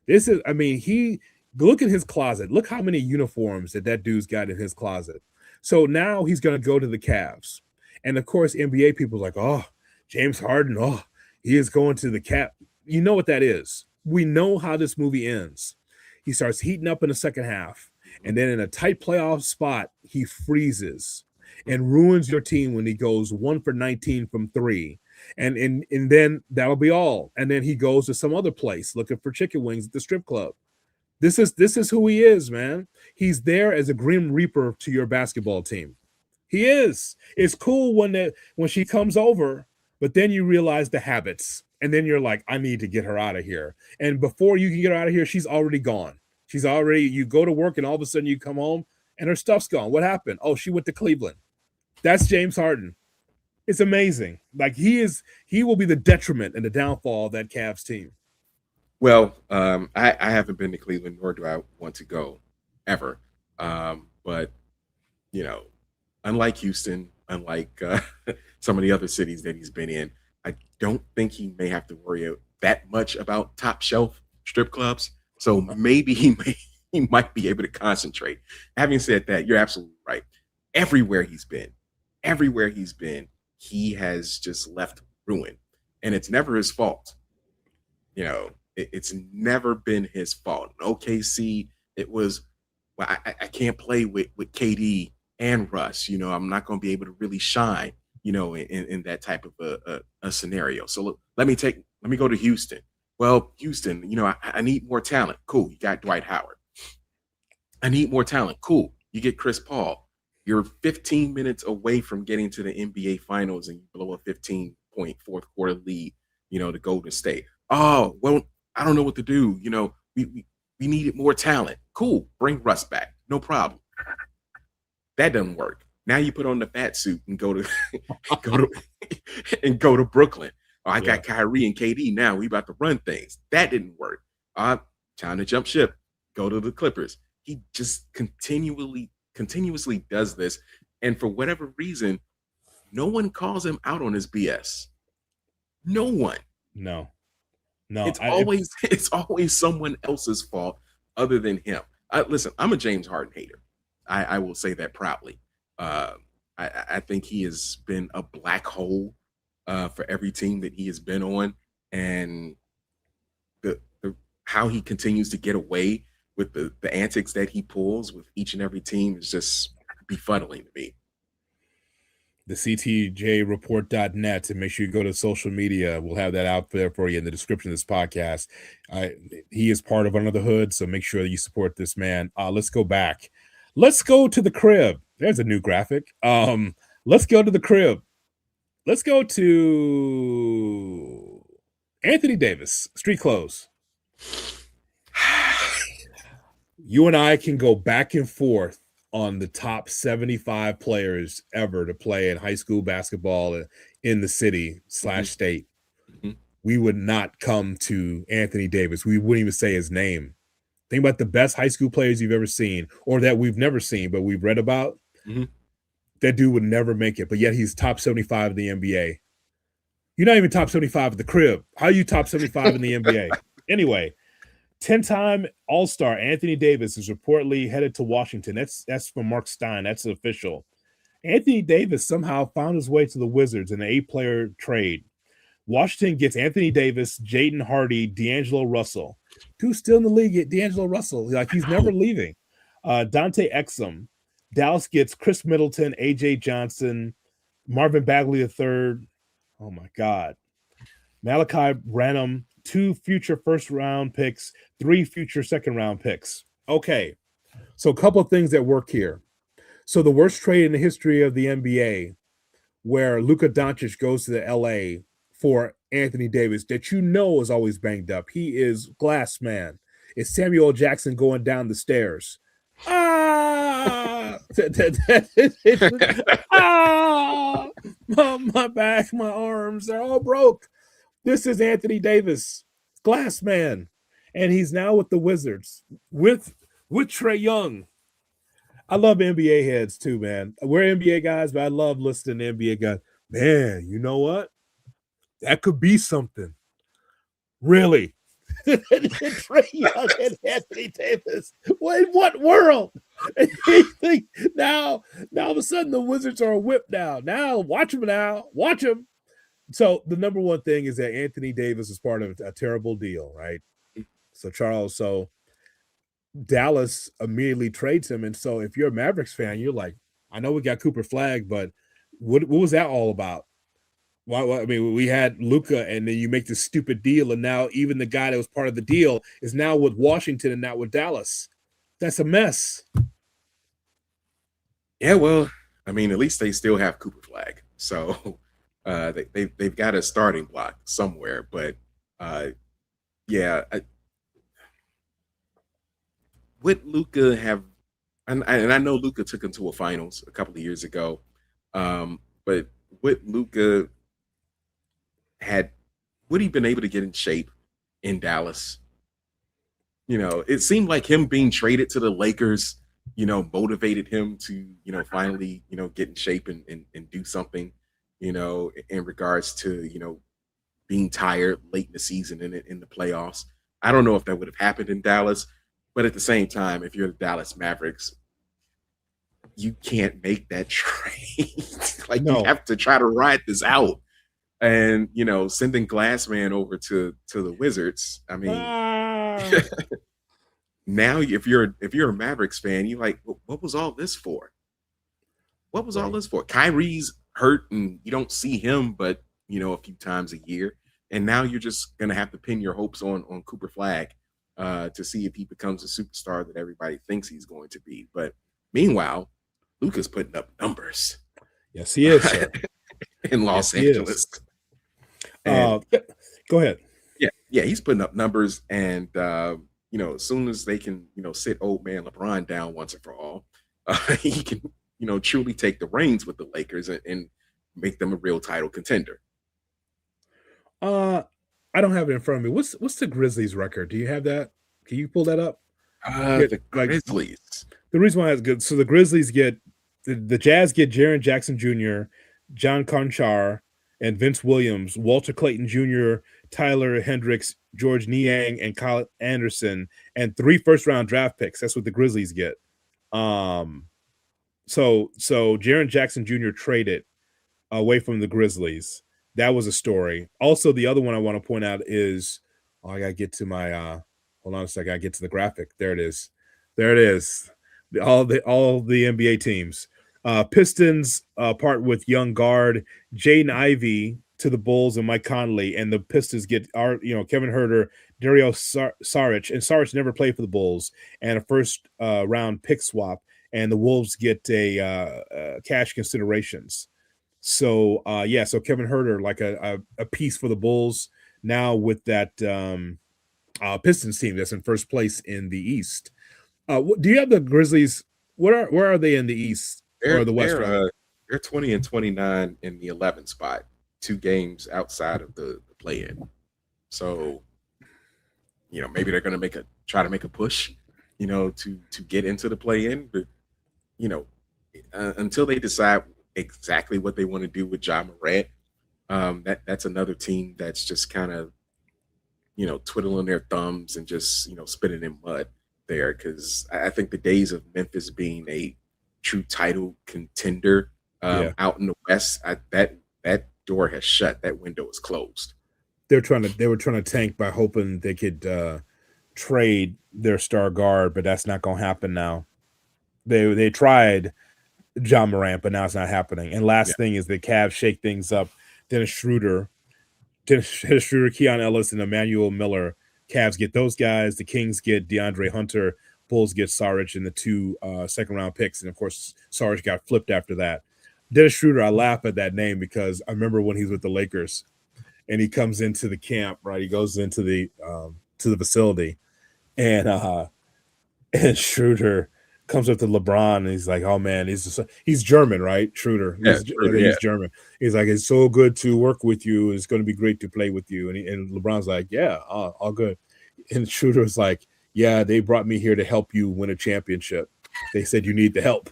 This is, I mean, he look at his closet. Look how many uniforms that dude's got in his closet. So now he's gonna go to the Cavs. And of course, NBA people are like, oh, James Harden, oh, he is going to the Cap. You know what that is. We know how this movie ends. He starts heating up in the second half, and then in a tight playoff spot, he freezes and ruins your team when he goes 1 for 19 from three. And then that'll be all. And then he goes to some other place looking for chicken wings at the strip club. This is who he is, man. He's there as a grim reaper to your basketball team. He is. It's cool when she comes over, but then you realize the habits. And then you're like, I need to get her out of here. And before you can get her out of here, she's already gone. You go to work and all of a sudden you come home and her stuff's gone. What happened? Oh, she went to Cleveland. That's James Harden. It's amazing. Like he will be the detriment and the downfall of that Cavs team. Well, I haven't been to Cleveland, nor do I want to go ever. But, unlike Houston, unlike some of the other cities that he's been in, I don't think he may have to worry that much about top shelf strip clubs. So maybe he might be able to concentrate. Having said that, you're absolutely right. Everywhere he's been, he has just left ruin, and it's never his fault. It's never been his fault. In OKC, it was, well, I can't play with KD and Russ. I'm not going to be able to really shine, in that type of a scenario. So look, let me go to Houston. Well, Houston, I need more talent. Cool. You got Dwight Howard. I need more talent. Cool. You get Chris Paul. You're 15 minutes away from getting to the NBA Finals and you blow a 15-point fourth quarter lead, to Golden State. Oh, well, I don't know what to do. We needed more talent. Cool. Bring Russ back. No problem. That doesn't work. Now you put on the fat suit and go to Brooklyn. Oh, I got Kyrie and KD. Now we about to run things. That didn't work. Time to jump ship. Go to the Clippers. He just continuously does this, and for whatever reason, no one calls him out on his BS. No one. No. It's always someone else's fault other than him. Listen, I'm a James Harden hater. I will say that proudly. I think he has been a black hole for every team that he has been on, and the how he continues to get away with the antics that he pulls with each and every team is just befuddling to me. The ctjreport.net, and make sure you go to social media. We'll have that out there for you in the description of this podcast. He is part of Under the Hood, so make sure you support this man. Let's go back. Let's go to the crib. There's a new graphic. Let's go to the crib. Let's go to Anthony Davis, street clothes. You and I can go back and forth on the top 75 players ever to play in high school basketball in the city / state. Mm-hmm. We would not come to Anthony Davis. We wouldn't even say his name. Think about the best high school players you've ever seen, or that we've never seen, but we've read about. Mm-hmm. That dude would never make it, but yet he's top 75 in the NBA. You're not even top 75 at the crib. How are you top 75 in the NBA? Anyway, 10-time All-Star Anthony Davis is reportedly headed to Washington. That's from Mark Stein. That's official. Anthony Davis somehow found his way to the Wizards in an 8-player trade. Washington gets Anthony Davis, Jaden Hardy, D'Angelo Russell. Who's still in the league at D'Angelo Russell? Like, he's never leaving. Dante Exum, Dallas gets Chris Middleton, AJ Johnson, Marvin Bagley III. Oh my God. Malachi Branham, 2 future first round picks, 3 future second round picks. Okay. So a couple of things that work here. So the worst trade in the history of the NBA, where Luka Doncic goes to the LA for Anthony Davis, that you know is always banged up. He is glass man. It's Samuel Jackson going down the stairs. Ah, ah, my back, my arms, they're all broke. This is Anthony Davis, glass man, and he's now with the Wizards with Trey Young. I love NBA heads too, man. We're NBA guys, but I love listening to NBA guys. Man, you know what? That could be something. Really. Trey Young and Anthony Davis. What world? now all of a sudden the Wizards are a whip now. Now watch them now. Watch them. So the number one thing is that Anthony Davis is part of a terrible deal, right? So Charles, Dallas immediately trades him. And so if you're a Mavericks fan, you're like, I know we got Cooper Flag, but what was that all about? Why, I mean, we had Luka, and then you make this stupid deal, and now even the guy that was part of the deal is now with Washington and not with Dallas. That's a mess. Yeah, well, I mean, at least they still have Cooper Flag, so they've got a starting block somewhere. But yeah, would Luca have? And I know Luca took him to a finals a couple of years ago, but would Luca had would he been able to get in shape in Dallas? It seemed like him being traded to the Lakers, motivated him to, finally, get in shape and do something, in regards to, being tired late in the season and in the playoffs. I don't know if that would have happened in Dallas, but at the same time, if you're the Dallas Mavericks, you can't make that trade. Like, no. You have to try to ride this out. And sending Glassman over to the Wizards. I mean, now if you're a Mavericks fan, you're like, what was all this for? What was all this for? Kyrie's hurt and you don't see him, but a few times a year, and now you're just gonna have to pin your hopes on Cooper Flag to see if he becomes a superstar that everybody thinks he's going to be. But meanwhile, Luka's putting up numbers. Yes, he is, sir. In Los Angeles. Go ahead. Yeah, he's putting up numbers, and as soon as they can, sit old man LeBron down once and for all, he can, truly take the reins with the Lakers and make them a real title contender. I don't have it in front of me. What's the Grizzlies record? Do you have that? Can you pull that up? The Grizzlies. The reason why it's good. So the Grizzlies get the Jazz get Jaren Jackson Jr., John Conchar, and Vince Williams, Walter Clayton Jr., Tyler Hendricks, George Niang, and Kyle Anderson, and 3 first-round draft picks. That's what the Grizzlies get. So Jaren Jackson Jr. traded away from the Grizzlies. That was a story. Also, the other one I want to point out is, I gotta get to my hold on a second, I gotta get to the graphic. There it is. All the NBA teams. Pistons part with young guard Jaden Ivey to the Bulls and Mike Conley, and the Pistons get Kevin Huerter, Dario Saric, and Saric never played for the Bulls, and a first round pick swap, and the Wolves get a cash considerations. So so Kevin Huerter, like a piece for the Bulls now with that Pistons team that's in first place in the East. Do you have the Grizzlies? Where are they in the East? Or the West? They're 20-29 in the 11th spot, 2 games outside of the play-in. So, maybe they're going to try to make a push, to get into the play-in. But, until they decide exactly what they want to do with Ja Morant, that's another team that's just kind of, twiddling their thumbs and just, spitting in mud there. Because I think the days of Memphis being a true title contender out in the West, that door has shut. That window is closed. They were trying to tank by hoping they could trade their star guard, but that's not going to happen now. they tried John Morant, but now it's not happening. And Yeah. last thing is the Cavs shake things up. Dennis Schroeder, Keon Ellis, and Emmanuel Miller. Cavs get those guys. The Kings get DeAndre Hunter. Bulls get Saric and the two second-round picks. And, of course, Saric got flipped after that. Dennis Schroeder, I laugh at that name because I remember when he was with the Lakers and he comes into the camp, right? He goes into the facility and Schroeder comes up to LeBron and he's like, "Oh man, he's German, right? Schroeder, Yeah, he's German. He's like, it's so good to work with you. It's going to be great to play with you." And LeBron's like, "Yeah, all good." And Schroeder was like, "Yeah, they brought me here to help you win a championship. They said you need the help."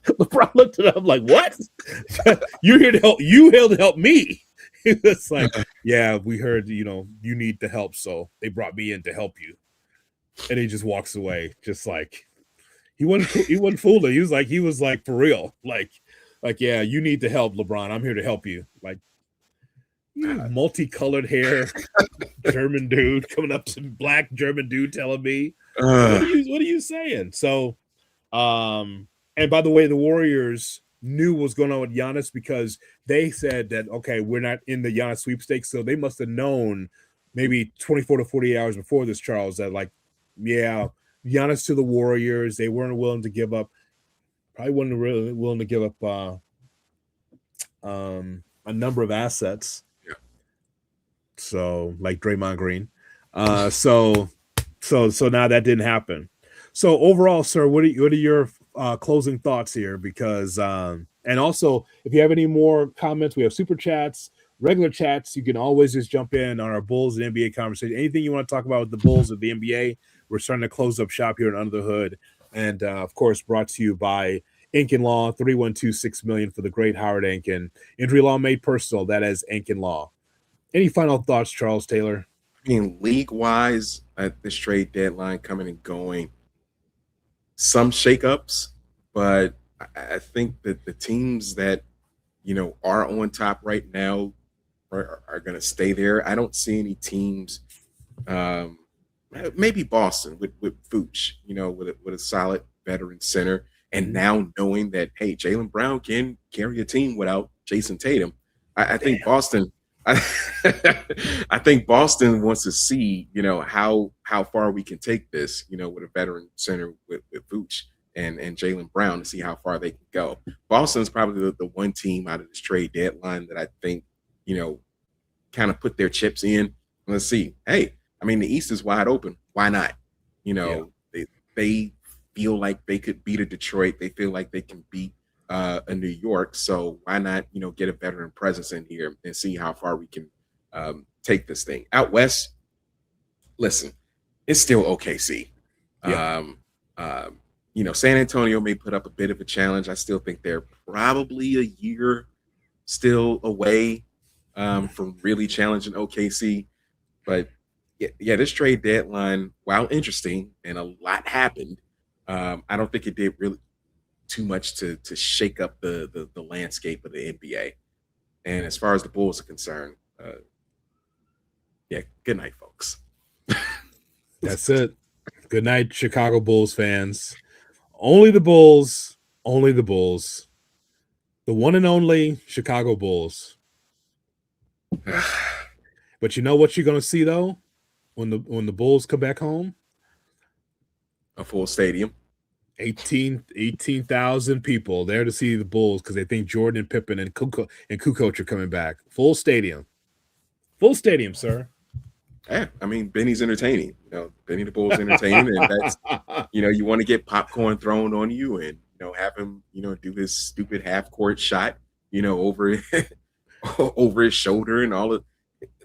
LeBron looked at him like, "What? You're here to help? You here to help me?" He was like, "Yeah, we heard you need the help, so they brought me in to help you." And he just walks away, just like he wasn't fooling. He was like for real, like yeah, you need the help, LeBron. I'm here to help you. Like, multicolored hair, German dude coming up to black German dude telling me, what are you saying? So, and by the way, the Warriors knew what was going on with Giannis because they said that, okay, we're not in the Giannis sweepstakes, so they must have known maybe 24 to 48 hours before this, Charles, that like, yeah, Giannis to the Warriors. They weren't willing to give up. Probably weren't really willing to give up a number of assets. Yeah. So like Draymond Green. So now that didn't happen. So overall, sir, what are your closing thoughts here? Because and also, if you have any more comments, we have super chats, regular chats. You can always just jump in on our Bulls and NBA conversation. Anything you want to talk about with the Bulls or the NBA, we're starting to close up shop here in Under the Hood. And, of course, brought to you by Ankin Law, 312-6 million for the great Howard Ankin. Injury law made personal. That is Ankin Law. Any final thoughts, Charles Taylor? I mean, league-wise, at this trade deadline coming and going, some shakeups, but I think that the teams that, are on top right now are going to stay there. I don't see any teams, maybe Boston with Vooch, with a solid veteran center. And now knowing that, hey, Jaylen Brown can carry a team without Jason Tatum. I think Boston – I think Boston wants to see, how far we can take this, with a veteran center with Vooch and Jaylen Brown to see how far they can go. Boston's probably the one team out of this trade deadline that I think, kind of put their chips in. Let's see. Hey, I mean, the East is wide open. Why not? They feel like they could beat a Detroit. They feel like they can beat a New York. So why not, get a veteran presence in here and see how far we can take this thing. Out West, listen, it's still OKC. Yeah. San Antonio may put up a bit of a challenge. I still think they're probably a year still away from really challenging OKC. But yeah, this trade deadline, while interesting and a lot happened, I don't think it did really too much to shake up the landscape of the NBA. And as far as the Bulls are concerned, good night, folks. That's it. Good night, Chicago Bulls fans. Only the Bulls. Only the Bulls. The one and only Chicago Bulls. But you know what you're going to see, though, when the Bulls come back home? A full stadium. 18,000 people there to see the Bulls because they think Jordan and Pippen and Kukoc are coming back. Full stadium. Full stadium, sir. Yeah, I mean, Benny's entertaining. Benny the Bull's entertaining, and that's you want to get popcorn thrown on you, and have him do his stupid half court shot, over over his shoulder and all of.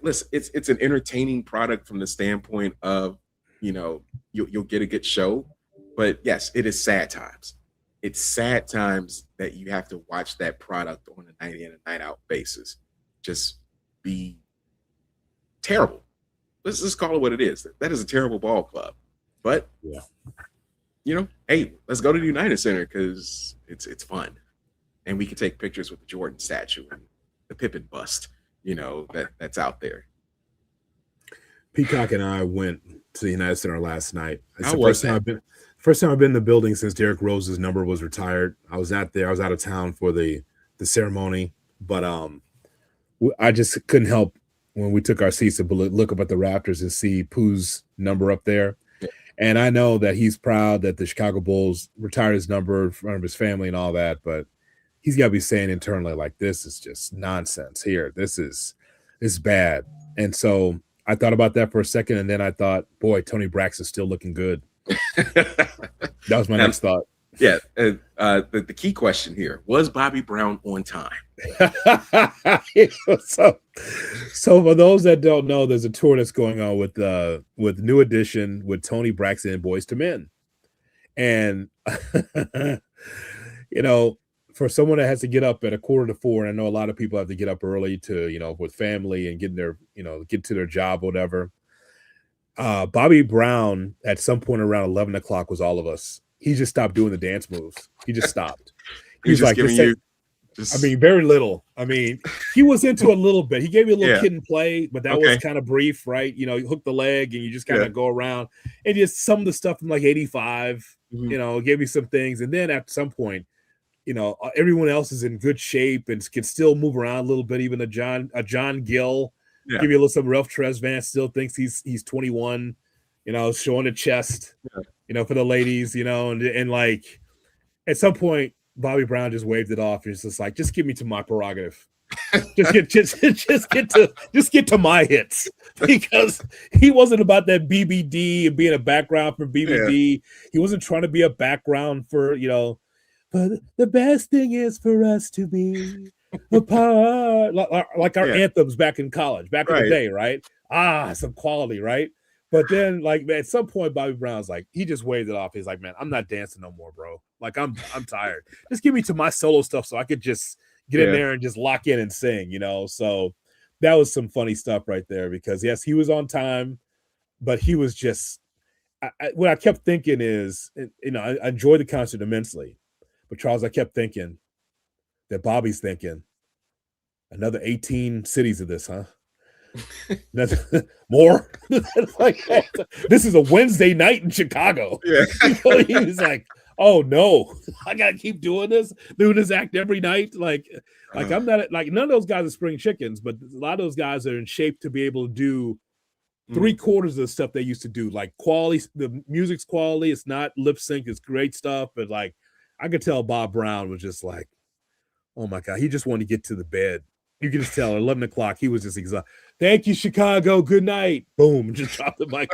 Listen, it's an entertaining product from the standpoint of you'll get a good show, but yes, it is sad times. It's sad times that you have to watch that product on a night in and night out basis just be terrible. Let's just call it what it is. That is a terrible ball club. But hey, let's go to the United Center because it's fun, and we can take pictures with the Jordan statue and the Pippen bust. That's out there. Peacock and I went to the United Center last night. It's How the was first time First time I've been in the building since Derrick Rose's number was retired. I was out there. I was out of town for the ceremony, but I just couldn't help when we took our seats to look up at the rafters and see Pooh's number up there. Yeah. And I know that he's proud that the Chicago Bulls retired his number in front of his family and all that, but he's got to be saying internally, like, this is just nonsense here. This is bad. And so I thought about that for a second, and then I thought, boy, Tony Braxton's still looking good. That was my next thought. Yeah. The key question here, was Bobby Brown on time? So for those that don't know, there's a tour that's going on with New Edition with Tony Braxton and Boys to Men. And for someone that has to get up at 3:45, and I know a lot of people have to get up early to, with family and get to their job, whatever. Bobby Brown at some point around 11 o'clock was all of us. He just stopped doing the dance moves. He just stopped. He's like, very little. I mean, he was into a little bit. He gave you a little kid and play, but that was kind of brief, right? You hook the leg and you just kind of go around, and just some of the stuff from like 85, gave you some things. And then at some point, everyone else is in good shape and can still move around a little bit. Even a John Gill, give you a little some. Ralph Tresvant still thinks he's 21, showing the chest, for the ladies, and like at some point Bobby Brown just waved it off. He's just like, just give me to my prerogative. just get to my hits, because he wasn't about that BBD and being a background for BBD. He wasn't trying to be a background for, but the best thing is for us to be apart, like our anthems back in college, back in the day, right? Some quality, right? But then, like, at some point, Bobby Brown's like, he just waved it off. He's like, man, I'm not dancing no more, bro. Like, I'm tired. Just give me to my solo stuff so I could just get in there and just lock in and sing, So that was some funny stuff right there, because yes, he was on time, but he was just. What I kept thinking is, I enjoyed the concert immensely. But Charles, I kept thinking that Bobby's thinking, another 18 cities of this, huh? More? Like, this is a Wednesday night in Chicago. Yeah. He was like, oh no, I gotta keep doing this act every night. Like I'm not like, none of those guys are spring chickens, but a lot of those guys are in shape to be able to do 3/4 of the stuff they used to do. Like quality, the music's quality. It's not lip sync. It's great stuff, but like, I could tell Bob Brown was just like, oh my God, he just wanted to get to the bed. You can just tell at 11 o'clock, he was just exhausted. Thank you, Chicago. Good night. Boom. Just dropped the mic,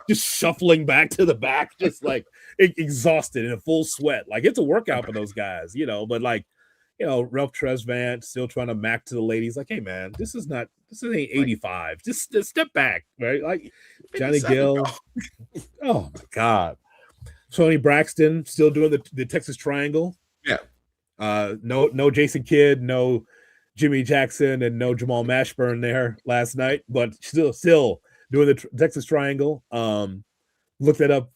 just shuffling back to the back, just like exhausted in a full sweat. Like, it's a workout for those guys, but like, Ralph Tresvant still trying to mac to the ladies. Like, hey man, this ain't 85. Just step back, right? Like Johnny Gill. Oh my God. Tony Braxton still doing the Texas Triangle. Yeah. No Jason Kidd, no Jimmy Jackson, and no Jamal Mashburn there last night, but still doing the Texas Triangle. Look that up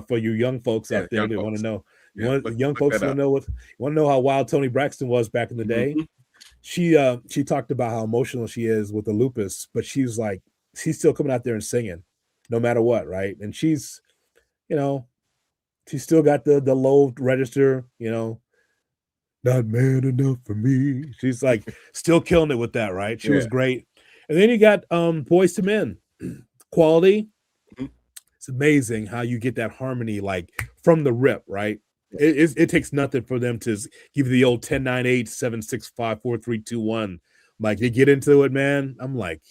for you young folks out there. They want to know. Young folks want to know how wild Tony Braxton was back in the day. Mm-hmm. She talked about how emotional she is with the lupus, but she's like, she's still coming out there and singing no matter what, right? And she's still got the low register, not man enough for me. She's like still killing it with that, right? She was great. And then you got Boys to Men, quality. Mm-hmm. It's amazing how you get that harmony like from the rip, right? It takes nothing for them to give you the old 10, 9, 8, 7, 6, 5, 4, 3, 2, 1. Like, they get into it, man. I'm like,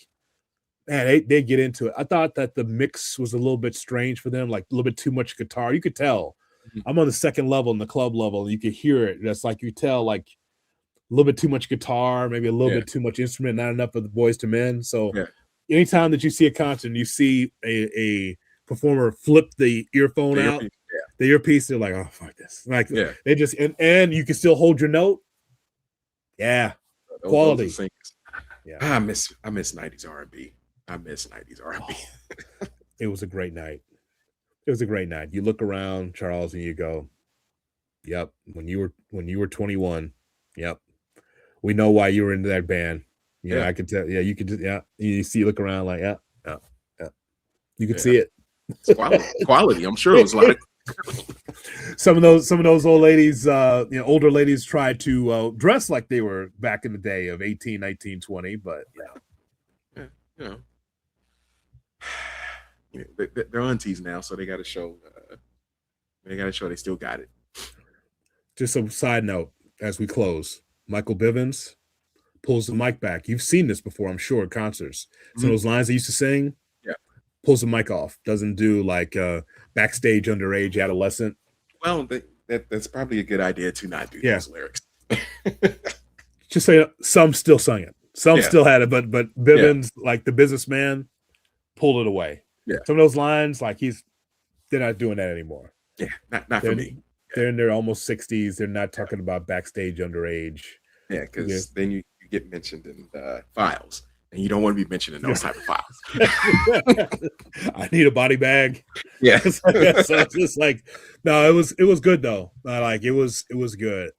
man, they get into it. I thought that the mix was a little bit strange for them, like a little bit too much guitar. You could tell. I'm on the second level in the club level, and you could hear it. That's like, you tell like a little bit too much guitar, maybe a little bit too much instrument, not enough of the Boys to Men. So anytime that you see a concert and you see a performer flip the earphone out, the earpiece, they're like, oh fuck this. Like they just and you can still hold your note. Yeah. Quality. Yeah. I miss 90s R&B. I miss 90s R&B. It was a great night. It was a great night. You look around, Charles, and you go, yep, when you were 21, yep. We know why you were into that band. You know, I could tell. Yeah, you could just, you look around like, yeah. You could see it. It's quality. I'm sure it was like Some of those old ladies, older ladies tried to dress like they were back in the day of 18, 19, 20, but Yeah, you know, they're aunties now, so they got to show. They got to show they still got it. Just a side note as we close, Michael Bivins pulls the mic back. You've seen this before, I'm sure, at concerts. Some of those lines they used to sing, Yeah. Pulls the mic off. Doesn't do like backstage underage adolescent. Well, that's probably a good idea to not do those lyrics. Just say some still sung it. Some still had it, but Bivins, like the businessman, pulled it away. Yeah. Some of those lines, like they're not doing that anymore. Yeah, not for me. They're in their almost 60s. They're not talking about backstage underage. Yeah, because then you get mentioned in files, and you don't want to be mentioned in those type of files. I need a body bag. Yeah. So it's just like, no, it was good though. Like it was good.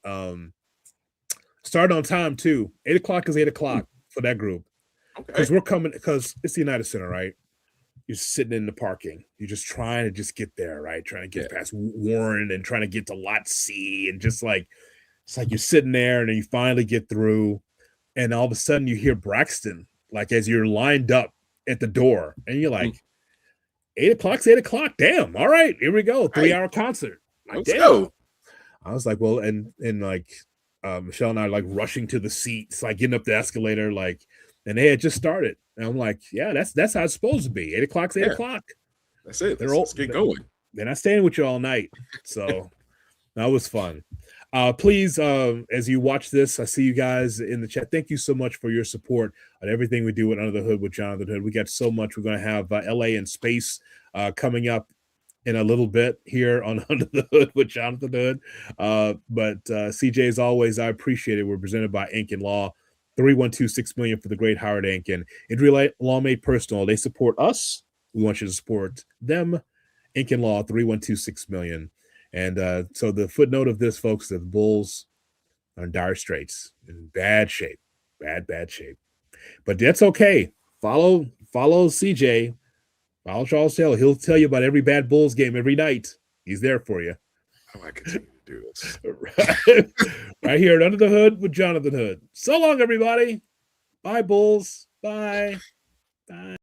Started on time too. 8 o'clock is 8 o'clock for that group. Because we're coming, because it's the United Center, right? You're sitting in the parking. You're just trying to just get there, right? Trying to get past Warren and trying to get to Lot C, and just like it's like you're sitting there and then you finally get through, and all of a sudden you hear Braxton like as you're lined up at the door, and you're like, 8 o'clock's 8 o'clock. Damn. All right, here we go. 3-hour concert. Let's go. I was like, well, and like Michelle and I are like rushing to the seats, like getting up the escalator, like, and they had just started. And I'm like, yeah, that's how it's supposed to be. 8 o'clock's 8 o'clock. That's it. Let's get going. They're not staying with you all night. So that was fun. Please, as you watch this, I see you guys in the chat. Thank you so much for your support on everything we do at Under the Hood with Jonathan Hood. We got so much. We're going to have LA in space coming up in a little bit here on Under the Hood with Jonathan Hood. But CJ, as always, I appreciate it. We're presented by Ankin Law. 312-6 million for the great Howard Ankin. Injury Law Made Personal. They support us. We want you to support them. Ankin Law, 312-6 million. And so the footnote of this, folks, the Bulls are in dire straits, in bad shape, bad shape. But that's okay. Follow CJ. Follow Charles Taylor. He'll tell you about every bad Bulls game every night. He's there for you. I continue to do this. Right here at Under the Hood with Jonathan Hood. So long, everybody. Bye, Bulls. Bye. Bye.